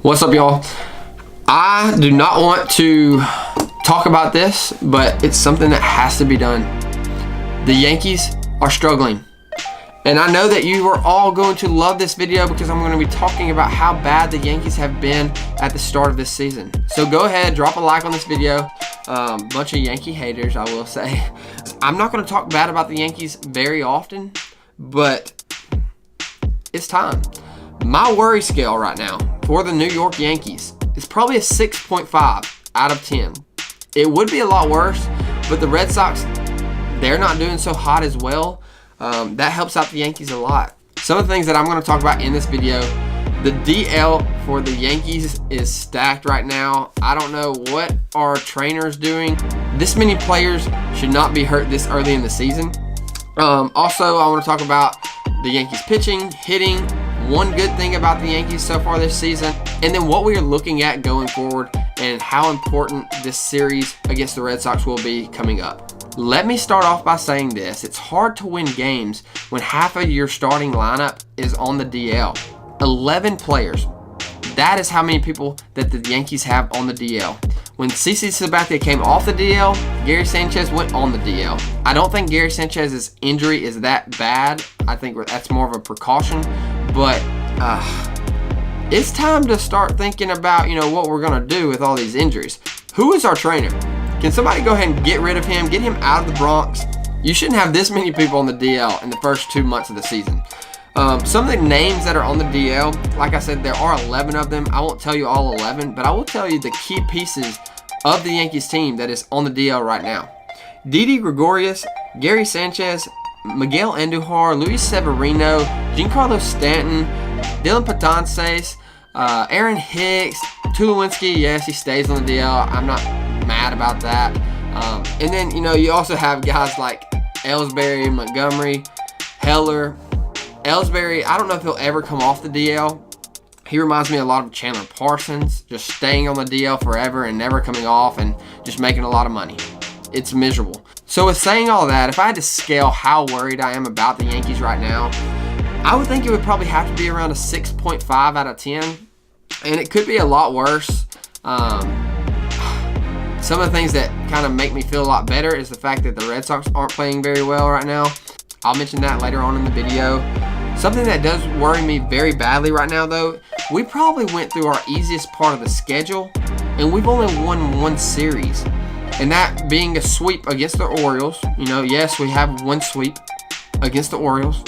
What's up, y'all? I do not want to talk about this, but it's something that has to be done. The Yankees are struggling. And I know that you are all going to love this video because I'm going to be talking about how bad the Yankees have been at the start of this season. So go ahead, drop a like on this video. Bunch of Yankee haters, I will say. I'm not going to talk bad about the Yankees very often, but it's time. My worry scale right now for the New York Yankees is probably a 6.5 out of 10. It would be a lot worse, but the Red Sox, they're not doing so hot as well. That helps out the Yankees a lot. Some of the things that I'm going to talk about in this video, the DL for the Yankees is stacked right now. I don't know what our trainers doing. This many players should not be hurt this early in the season. Also, I want to talk about the Yankees pitching, hitting, one good thing about the Yankees so far this season, and then what we are looking at going forward and how important this series against the Red Sox will be coming up. Let me start off by saying this. It's hard to win games when half of your starting lineup is on the DL. 11 players. That is how many people that the Yankees have on the DL. When CC Sabathia came off the DL, Gary Sanchez went on the DL. I don't think Gary Sanchez's injury is that bad. I think that's more of a precaution. But it's time to start thinking about, what we're going to do with all these injuries. Who is our trainer? Can somebody go ahead and get rid of him, get him out of the Bronx? You shouldn't have this many people on the DL in the first 2 months of the season. Some of the names that are on the DL, like I said, there are 11 of them. I won't tell you all 11, but I will tell you the key pieces of the Yankees team that is on the DL right now. Didi Gregorius, Gary Sanchez, Miguel Andujar, Luis Severino, Giancarlo Stanton, Dylan Patances, Aaron Hicks, Tulowitzki. Yes, he stays on the DL. I'm not mad about that. And then, you also have guys like Ellsbury, Montgomery, Heller. Ellsbury, I don't know if he'll ever come off the DL. He reminds me a lot of Chandler Parsons, just staying on the DL forever and never coming off and just making a lot of money. It's miserable. So with saying all that, if I had to scale how worried I am about the Yankees right now, I would think it would probably have to be around a 6.5 out of 10. And it could be a lot worse. Some of the things that kind of make me feel a lot better is the fact that the Red Sox aren't playing very well right now. I'll mention that later on in the video. Something that does worry me very badly right now, though, we probably went through our easiest part of the schedule, and we've only won one series. And that being a sweep against the Orioles. Yes, we have one sweep against the Orioles.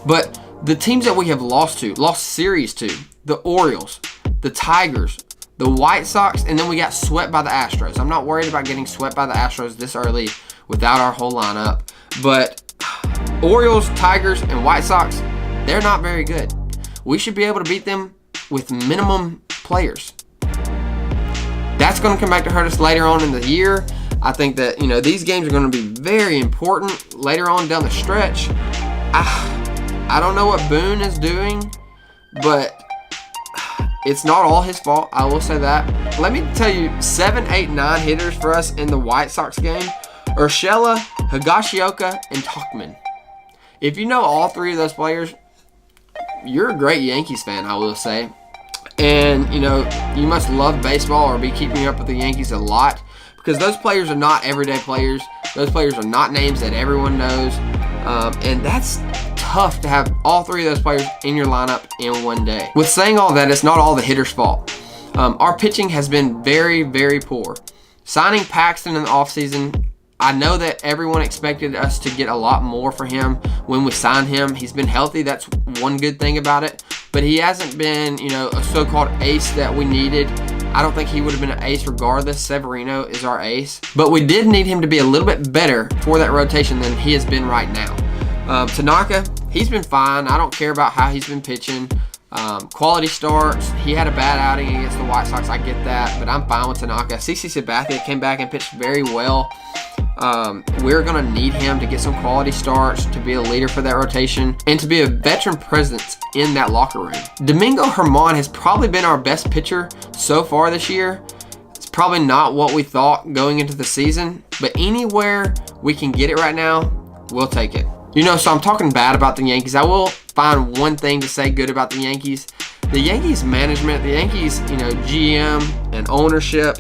But the teams that we have lost series to, the Orioles, the Tigers, the White Sox, and then we got swept by the Astros. I'm not worried about getting swept by the Astros this early without our whole lineup. But Orioles, Tigers, and White Sox, they're not very good. We should be able to beat them with minimum players. That's going to come back to hurt us later on in the year. I think that, these games are going to be very important later on down the stretch. I don't know what Boone is doing, but it's not all his fault. I will say that. Let me tell you, 7, 8, 9 hitters for us in the White Sox game: Urshela, Higashioka, and Tauchman. If you know all three of those players, you're a great Yankees fan, I will say. And, you must love baseball or be keeping up with the Yankees a lot, because those players are not everyday players. Those players are not names that everyone knows. And that's tough to have all three of those players in your lineup in one day. With saying all that, it's not all the hitters' fault. Our pitching has been very, very poor. Signing Paxton in the offseason, I know that everyone expected us to get a lot more for him when we signed him. He's been healthy. That's one good thing about it. But he hasn't been, a so-called ace that we needed. I don't think he would have been an ace regardless. Severino is our ace. But we did need him to be a little bit better for that rotation than he has been right now. Tanaka, he's been fine. I don't care about how he's been pitching. Quality starts. He had a bad outing against the White Sox. I get that, but I'm fine with Tanaka. CC Sabathia came back and pitched very well. We're going to need him to get some quality starts, to be a leader for that rotation, and to be a veteran presence in that locker room. Domingo Germán has probably been our best pitcher so far this year. It's probably not what we thought going into the season, but anywhere we can get it right now, we'll take it. So I'm talking bad about the Yankees. I will find one thing to say good about the Yankees. the Yankees management, the Yankees, GM and ownership,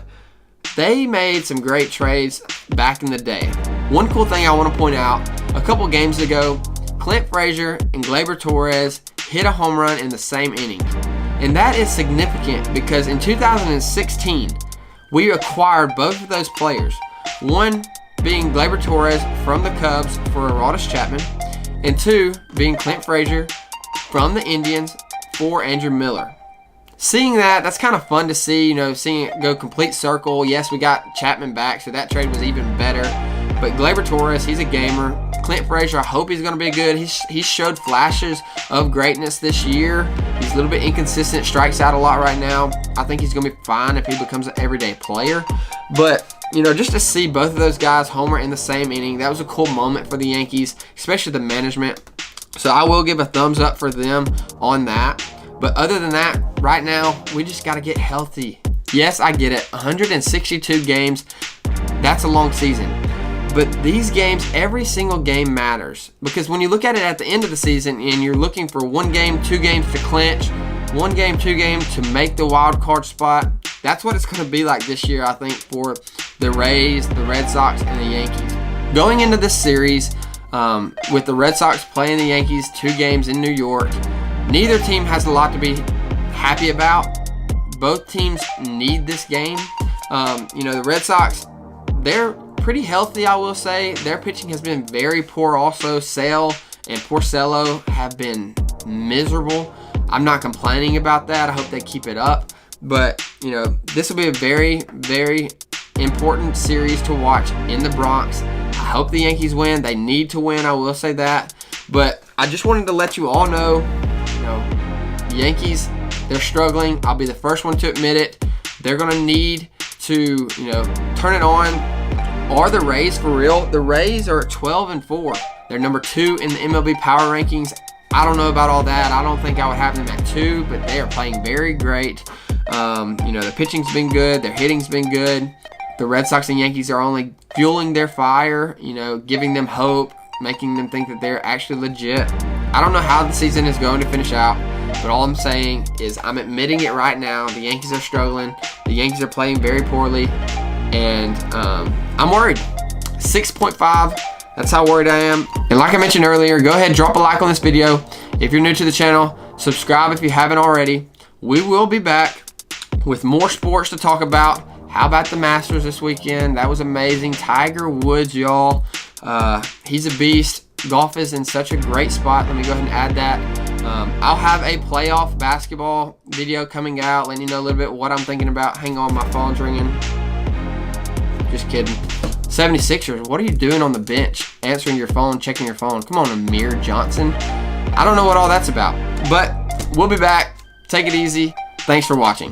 they made some great trades back in the day. One cool thing I want to point out, a couple games ago, Clint Frazier and Gleyber Torres hit a home run in the same inning. And that is significant because in 2016, we acquired both of those players. One being Gleyber Torres from the Cubs for Aroldis Chapman, and two being Clint Frazier from the Indians for Andrew Miller. Seeing that's kind of fun to see, seeing it go complete circle. Yes, we got Chapman back, so that trade was even better. But Gleyber Torres, he's a gamer. Clint Frazier, I hope he's going to be good. He's showed flashes of greatness this year. He's a little bit inconsistent, strikes out a lot right now. I think he's going to be fine if he becomes an everyday player. But, just to see both of those guys homer in the same inning, that was a cool moment for the Yankees, especially the management. So I will give a thumbs up for them on that. But other than that, right now, we just got to get healthy. Yes, I get it. 162 games, that's a long season. But these games, every single game matters. Because when you look at it at the end of the season and you're looking for 1 game, 2 games to clinch, 1 game, 2 games to make the wild card spot, that's what it's going to be like this year, I think, for the Rays, the Red Sox, and the Yankees. Going into this series, with the Red Sox playing the Yankees 2 games in New York, neither team has a lot to be happy about. Both teams need this game. The Red Sox, they're pretty healthy, I will say. Their pitching has been very poor also. Sale and Porcello have been miserable. I'm not complaining about that. I hope they keep it up. But, this will be a very, very important series to watch in the Bronx. I hope the Yankees win. They need to win, I will say that. But I just wanted to let you all know, the Yankees, they're struggling. I'll be the first one to admit it. They're going to need to, turn it on. Are the Rays for real? The Rays are at 12-4. They're number 2 in the MLB power rankings. I don't know about all that. I don't think I would have them at 2, but they are playing very great. Their pitching's been good. Their hitting's been good. The Red Sox and Yankees are only fueling their fire, giving them hope, making them think that they're actually legit. I don't know how the season is going to finish out, but all I'm saying is I'm admitting it right now. The Yankees are struggling. The Yankees are playing very poorly, and I'm worried. 6.5, that's how worried I am. And like I mentioned earlier, go ahead, drop a like on this video. If you're new to the channel, subscribe if you haven't already. We will be back with more sports to talk about. How about the Masters this weekend? That was amazing. Tiger Woods, y'all. He's a beast. Golf is in such a great spot. Let me go ahead and add that. I'll have a playoff basketball video coming out, letting you know a little bit what I'm thinking about. Hang on, my phone's ringing. Just kidding. 76ers, what are you doing on the bench? Answering your phone, checking your phone. Come on, Amir Johnson. I don't know what all that's about. But we'll be back. Take it easy. Thanks for watching.